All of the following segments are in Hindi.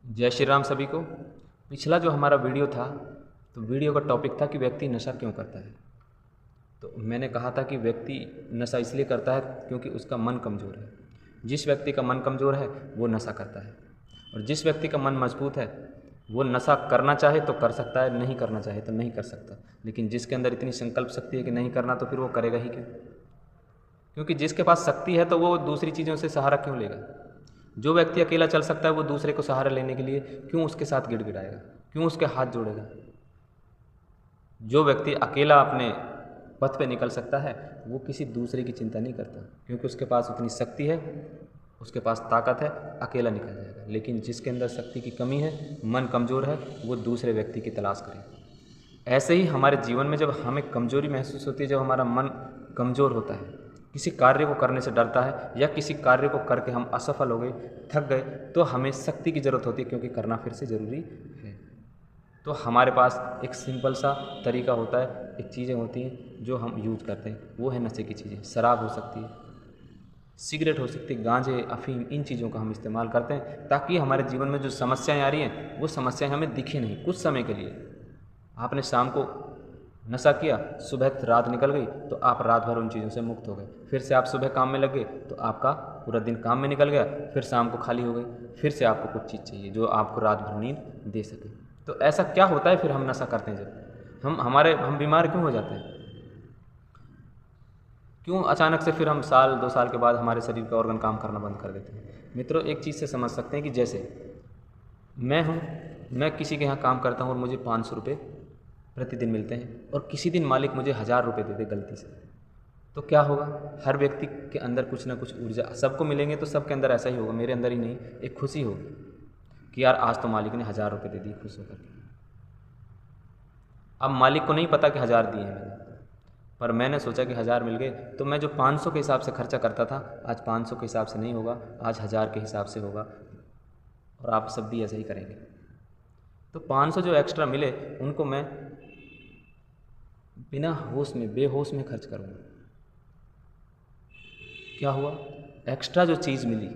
जय श्री राम सभी को। पिछला जो हमारा वीडियो था तो वीडियो का टॉपिक था कि व्यक्ति नशा क्यों करता है। तो मैंने कहा था कि व्यक्ति नशा इसलिए करता है क्योंकि उसका मन कमज़ोर है। जिस व्यक्ति का मन कमज़ोर है वो नशा करता है, और जिस व्यक्ति का मन मजबूत है वो नशा करना चाहे तो कर सकता है, नहीं करना चाहे तो नहीं कर सकता। लेकिन जिसके अंदर इतनी संकल्प शक्ति है कि नहीं करना, तो फिर वो करेगा ही क्यों? क्योंकि जिसके पास शक्ति है तो वो दूसरी चीज़ों से सहारा क्यों लेगा। जो व्यक्ति अकेला चल सकता है वो दूसरे को सहारा लेने के लिए क्यों उसके साथ गिड़गिड़ाएगा, क्यों उसके हाथ जोड़ेगा। जो व्यक्ति अकेला अपने पथ पे निकल सकता है वो किसी दूसरे की चिंता नहीं करता, क्योंकि उसके पास उतनी शक्ति है, उसके पास ताकत है, अकेला निकल जाएगा। लेकिन जिसके अंदर शक्ति की कमी है, मन कमज़ोर है, वो दूसरे व्यक्ति की तलाश करेगा। ऐसे ही हमारे जीवन में जब हमें कमज़ोरी महसूस होती है, जब हमारा मन कमज़ोर होता है, किसी कार्य को करने से डरता है या किसी कार्य को करके हम असफल हो गए, थक गए, तो हमें शक्ति की ज़रूरत होती है, क्योंकि करना फिर से ज़रूरी है। तो हमारे पास एक सिंपल सा तरीका होता है, एक चीज़ें होती हैं जो हम यूज करते हैं, वो है नशे की चीज़ें। शराब हो सकती है, सिगरेट हो सकती है, गांजे, अफीम, इन चीज़ों का हम इस्तेमाल करते हैं ताकि हमारे जीवन में जो समस्याएं आ रही हैं वो समस्याएं हमें दिखे नहीं कुछ समय के लिए। आपने शाम को नशा किया, सुबह रात निकल गई तो आप रात भर उन चीज़ों से मुक्त हो गए। फिर से आप सुबह काम में लग गए तो आपका पूरा दिन काम में निकल गया, फिर शाम को खाली हो गई, फिर से आपको कुछ चीज़ चाहिए जो आपको रात भर नींद दे सके। तो ऐसा क्या होता है फिर हम नशा करते हैं, जब हम बीमार क्यों हो जाते हैं, क्यों अचानक से फिर हम साल 2 साल के बाद हमारे शरीर का ऑर्गन काम करना बंद कर देते हैं। मित्रों, एक चीज़ से समझ सकते हैं कि जैसे मैं किसी के यहाँ काम करता हूँ और मुझे 500 रुपये प्रतिदिन मिलते हैं, और किसी दिन मालिक मुझे 1000 रुपये दे दे गलती से, तो क्या होगा? हर व्यक्ति के अंदर कुछ ना कुछ ऊर्जा, सबको मिलेंगे तो सबके अंदर ऐसा ही होगा, मेरे अंदर ही नहीं, एक खुशी होगी कि यार आज तो मालिक ने 1000 रुपये दे दिए, खुश होकर के। अब मालिक को नहीं पता कि 1000 दिए हैं मैंने, पर मैंने सोचा कि 1000 मिल गए, तो मैं जो 500 के हिसाब से खर्चा करता था, आज 500 के हिसाब से नहीं होगा, आज 1000 के हिसाब से होगा, और आप सब भी ऐसे ही करेंगे। तो 500 जो एक्स्ट्रा मिले उनको मैं बिना होश में, बेहोश में खर्च करूँगा। क्या हुआ? एक्स्ट्रा जो चीज़ मिली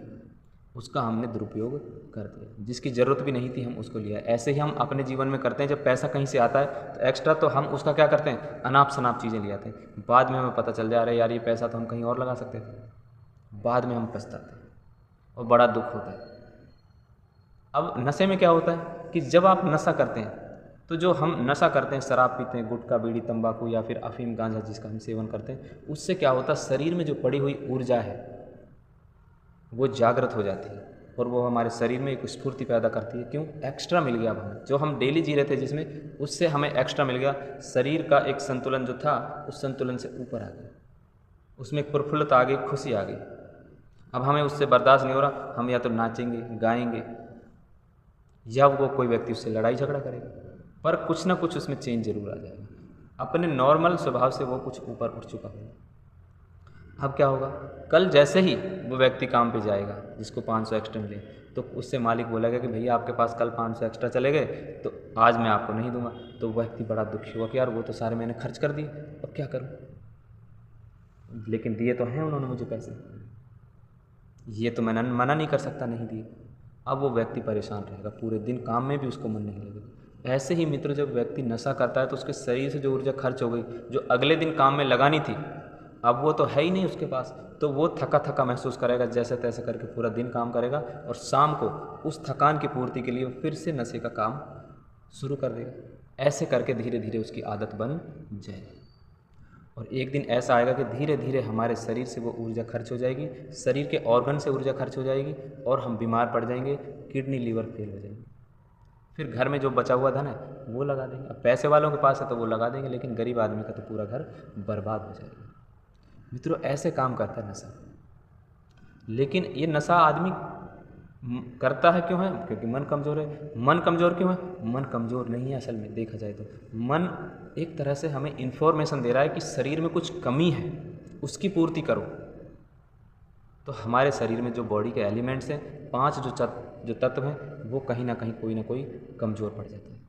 उसका हमने दुरुपयोग कर दिया, जिसकी ज़रूरत भी नहीं थी हम उसको लिया। ऐसे ही हम अपने जीवन में करते हैं, जब पैसा कहीं से आता है तो एक्स्ट्रा तो हम उसका क्या करते हैं, अनाप शनाप चीज़ें ले आते हैं। बाद में हमें पता चल जाए अरे यार ये पैसा तो हम कहीं और लगा सकते थे, बाद में हम पछताते हैं और बड़ा दुख होता है। अब नशे में क्या होता है कि जब आप नशा करते हैं तो जो हम नशा करते हैं, शराब पीते हैं, गुटखा, बीड़ी, तंबाकू या फिर अफीम, गांजा जिसका हम सेवन करते हैं, उससे क्या होता है, शरीर में जो पड़ी हुई ऊर्जा है वो जागृत हो जाती है और वो हमारे शरीर में एक स्फूर्ति पैदा करती है। क्यों? एक्स्ट्रा मिल गया। अब हमें जो हम डेली जी रहे थे जिसमें, उससे हमें एक्स्ट्रा मिल गया। शरीर का एक संतुलन जो था उस संतुलन से ऊपर आ गया, उसमें एक प्रफुल्लता आ गई, खुशी आ गई। अब हमें उससे बर्दाश्त नहीं हो रहा, हम या तो नाचेंगे, गाएंगे, या वो कोई व्यक्ति उससे लड़ाई झगड़ा करेगा, पर कुछ ना कुछ उसमें चेंज जरूर आ जाएगा। अपने नॉर्मल स्वभाव से वो कुछ ऊपर उठ चुका होगा। अब क्या होगा? कल जैसे ही वो व्यक्ति काम पे जाएगा जिसको 500 एक्स्ट्रा मिले, तो उससे मालिक बोलेगा कि भैया आपके पास कल 500 एक्स्ट्रा चले गए तो आज मैं आपको नहीं दूंगा। तो वह व्यक्ति बड़ा दुखी हुआ कि यार वो तो सारे मैंने खर्च कर दिए, अब क्या करूँ, लेकिन दिए तो हैं उन्होंने मुझे पैसे, ये तो मैं मना नहीं कर सकता, नहीं दिए। अब वो व्यक्ति परेशान रहेगा, पूरे दिन काम में भी उसको मन नहीं लगेगा। ऐसे ही मित्र, जब व्यक्ति नशा करता है तो उसके शरीर से जो ऊर्जा खर्च हो गई, जो अगले दिन काम में लगानी थी, अब वो तो है ही नहीं उसके पास, तो वो थका थका महसूस करेगा, जैसे तैसे करके पूरा दिन काम करेगा और शाम को उस थकान की पूर्ति के लिए फिर से नशे का काम शुरू कर देगा। ऐसे करके धीरे धीरे उसकी आदत बन जाएगी, और एक दिन ऐसा आएगा कि धीरे धीरे हमारे शरीर से वो ऊर्जा खर्च हो जाएगी, शरीर के ऑर्गन से ऊर्जा खर्च हो जाएगी और हम बीमार पड़ जाएंगे, किडनी, लीवर फेल हो जाएंगे। फिर घर में जो बचा हुआ धन है वो लगा देंगे। अब पैसे वालों के पास है तो वो लगा देंगे, लेकिन गरीब आदमी का तो पूरा घर बर्बाद हो जाएगा। मित्रों, ऐसे काम करता है नशा। लेकिन ये नशा आदमी करता है क्यों है? क्योंकि मन कमज़ोर है। मन कमज़ोर क्यों है? मन कमज़ोर नहीं है, असल में देखा जाए तो मन एक तरह से हमें इन्फॉर्मेशन दे रहा है कि शरीर में कुछ कमी है, उसकी पूर्ति करो। तो हमारे शरीर में जो बॉडी के एलिमेंट्स हैं, 5 जो तत्व हैं, वो कहीं ना कहीं कोई ना कोई कमज़ोर पड़ जाता है।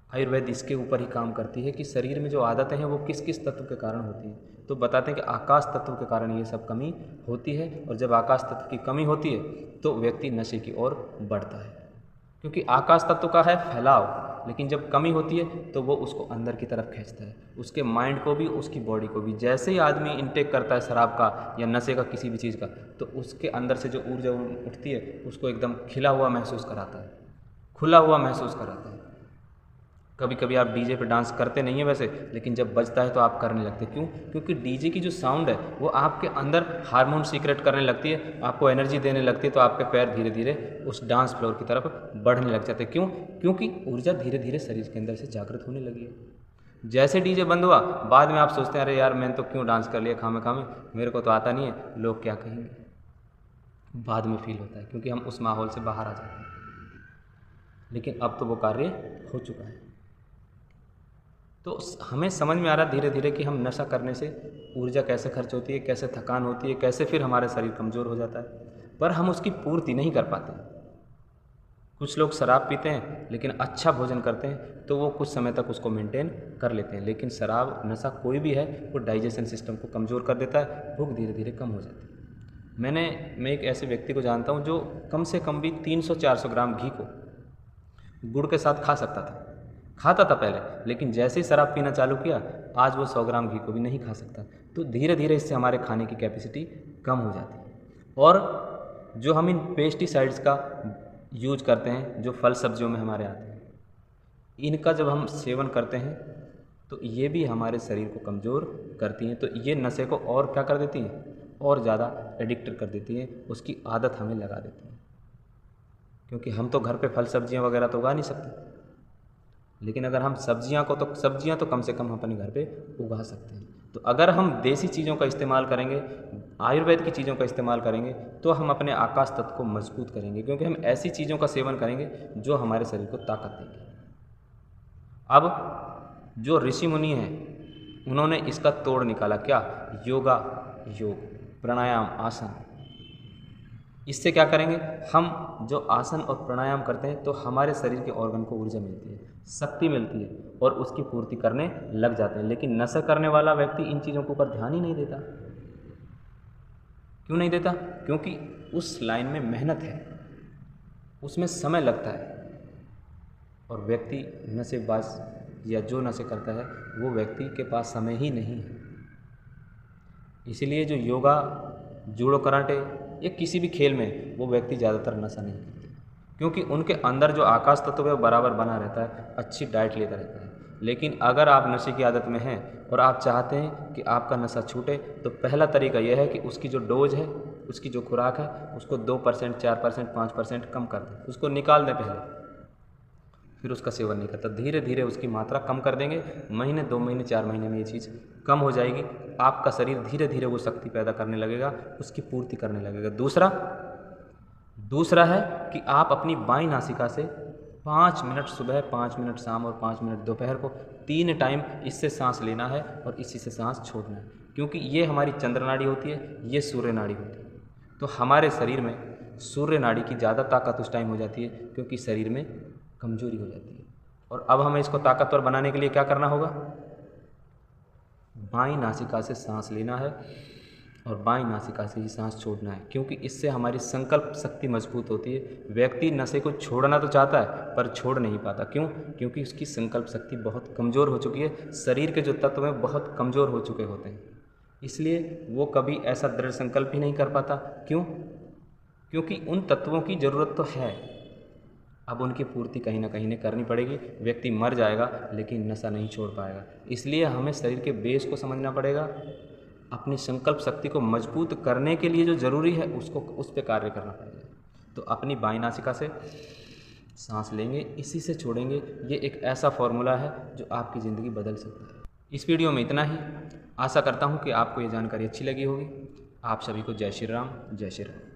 आयुर्वेद इसके ऊपर ही काम करती है कि शरीर में जो आदतें हैं वो किस किस तत्व के कारण होती हैं। तो बताते हैं कि आकाश तत्व के कारण ये सब कमी होती है, और जब आकाश तत्व की कमी होती है तो व्यक्ति नशे की ओर बढ़ता है, क्योंकि आकाश तत्व का है फैलाव, लेकिन जब कमी होती है तो वो उसको अंदर की तरफ खींचता है, उसके माइंड को भी, उसकी बॉडी को भी। जैसे ही आदमी इनटेक करता है शराब का या नशे का, किसी भी चीज़ का, तो उसके अंदर से जो ऊर्जा उठती है उसको एकदम खिला हुआ महसूस कराता है, खुला हुआ महसूस कराता है। कभी कभी आप डीजे पे डांस करते नहीं हैं वैसे, लेकिन जब बजता है तो आप करने लगते हैं। क्यों? क्योंकि डीजे की जो साउंड है वो आपके अंदर हार्मोन सीक्रेट करने लगती है, आपको एनर्जी देने लगती है, तो आपके पैर धीरे धीरे उस डांस फ्लोर की तरफ बढ़ने लग जाते हैं। क्यों? क्योंकि ऊर्जा धीरे धीरे शरीर के अंदर से जागृत होने लगी है। जैसे डीजे बंद हुआ, बाद में आप सोचते हैं अरे यार मैंने तो क्यों डांस कर लिया खामे खामे, मेरे को तो आता नहीं है, लोग क्या कहेंगे। बाद में फील होता है क्योंकि हम उस माहौल से बाहर आ जाते हैं। लेकिन अब तो वो कार्य हो चुका है। तो हमें समझ में आ रहा धीरे धीरे कि हम नशा करने से ऊर्जा कैसे खर्च होती है, कैसे थकान होती है, कैसे फिर हमारा शरीर कमज़ोर हो जाता है, पर हम उसकी पूर्ति नहीं कर पाते। कुछ लोग शराब पीते हैं लेकिन अच्छा भोजन करते हैं तो वो कुछ समय तक उसको मेंटेन कर लेते हैं, लेकिन शराब नशा कोई भी है वो डाइजेशन सिस्टम को कमज़ोर कर देता है, भूख धीरे धीरे कम हो जाती है। मैं एक ऐसे व्यक्ति को जानता हूँ जो कम से कम भी 300-400 ग्राम घी को गुड़ के साथ खाता था पहले, लेकिन जैसे ही शराब पीना चालू किया आज वो 100 ग्राम घी को भी नहीं खा सकता। तो धीरे धीरे इससे हमारे खाने की कैपेसिटी कम हो जाती है। और जो हम इन पेस्टिसाइड्स का यूज करते हैं जो फल सब्जियों में हमारे आते हैं, इनका जब हम सेवन करते हैं तो ये भी हमारे शरीर को कमज़ोर करती हैं। तो ये नशे को और क्या कर देती हैं, और ज़्यादा एडिक्ट कर देती हैं, उसकी आदत हमें लगा देती है। क्योंकि हम तो घर पे फल सब्जियां वगैरह तो उगा नहीं सकते, लेकिन अगर हम सब्जियां तो कम से कम अपने घर पे उगा सकते हैं। तो अगर हम देसी चीज़ों का इस्तेमाल करेंगे, आयुर्वेद की चीज़ों का इस्तेमाल करेंगे, तो हम अपने आकाश तत्व को मजबूत करेंगे, क्योंकि हम ऐसी चीज़ों का सेवन करेंगे जो हमारे शरीर को ताकत देगी। अब जो ऋषि मुनि हैं उन्होंने इसका तोड़ निकाला, क्या? योगा, योग, प्राणायाम, आसन। इससे क्या करेंगे, हम जो आसन और प्राणायाम करते हैं तो हमारे शरीर के ऑर्गन को ऊर्जा मिलती है, शक्ति मिलती है, और उसकी पूर्ति करने लग जाते हैं। लेकिन नशा करने वाला व्यक्ति इन चीज़ों के ऊपर ध्यान ही नहीं देता। क्यों नहीं देता? क्योंकि उस लाइन में मेहनत है, उसमें समय लगता है, और व्यक्ति नशेबाज या जो नशे करता है वो व्यक्ति के पास समय ही नहीं है। इसीलिए जो योगा, जूडो, कराटे या किसी भी खेल में वो व्यक्ति ज़्यादातर नशा नहीं करते, क्योंकि उनके अंदर जो आकाश तत्व है वो बराबर बना रहता है, अच्छी डाइट लेता रहता है। लेकिन अगर आप नशे की आदत में हैं और आप चाहते हैं कि आपका नशा छूटे, तो पहला तरीका यह है कि उसकी जो डोज है, उसकी जो खुराक है, उसको 2%, 4%, 5% कम कर दें, उसको निकाल दें पहले, फिर उसका सेवन नहीं करता। धीरे धीरे उसकी मात्रा कम कर देंगे, महीने, 2 महीने, 4 महीने में ये चीज़ कम हो जाएगी। आपका शरीर धीरे धीरे वो शक्ति पैदा करने लगेगा, उसकी पूर्ति करने लगेगा। दूसरा है कि आप अपनी बाईं नासिका से 5 मिनट सुबह, 5 मिनट शाम और 5 मिनट दोपहर को 3 टाइम इससे सांस लेना है और इसी से सांस छोड़ना है, क्योंकि ये हमारी चंद्र नाड़ी होती है, ये सूर्य नाड़ी होती है। तो हमारे शरीर में सूर्य नाड़ी की ज़्यादा ताकत उस टाइम हो जाती है क्योंकि शरीर में कमजोरी हो जाती है। और अब हमें इसको ताकतवर बनाने के लिए क्या करना होगा, बाईं नासिका से सांस लेना है और बाईं नासिका से ही सांस छोड़ना है, क्योंकि इससे हमारी संकल्प शक्ति मजबूत होती है। व्यक्ति नशे को छोड़ना तो चाहता है पर छोड़ नहीं पाता। क्यों? क्योंकि उसकी संकल्प शक्ति बहुत कमज़ोर हो चुकी है, शरीर के जो तत्व हैं बहुत कमज़ोर हो चुके होते हैं, इसलिए वो कभी ऐसा दृढ़ संकल्प ही नहीं कर पाता। क्यों? क्योंकि उन तत्वों की ज़रूरत तो है, अब उनकी पूर्ति कहीं ना कहीं करनी पड़ेगी। व्यक्ति मर जाएगा लेकिन नशा नहीं छोड़ पाएगा। इसलिए हमें शरीर के बेस को समझना पड़ेगा, अपनी संकल्प शक्ति को मजबूत करने के लिए जो ज़रूरी है उसको उस पर कार्य करना पड़ेगा। तो अपनी बाईं नासिका से सांस लेंगे, इसी से छोड़ेंगे। ये एक ऐसा फॉर्मूला है जो आपकी ज़िंदगी बदल सकता है। इस वीडियो में इतना ही। आशा करता हूँ कि आपको ये जानकारी अच्छी लगी होगी। आप सभी को जय श्री राम, जय श्री राम।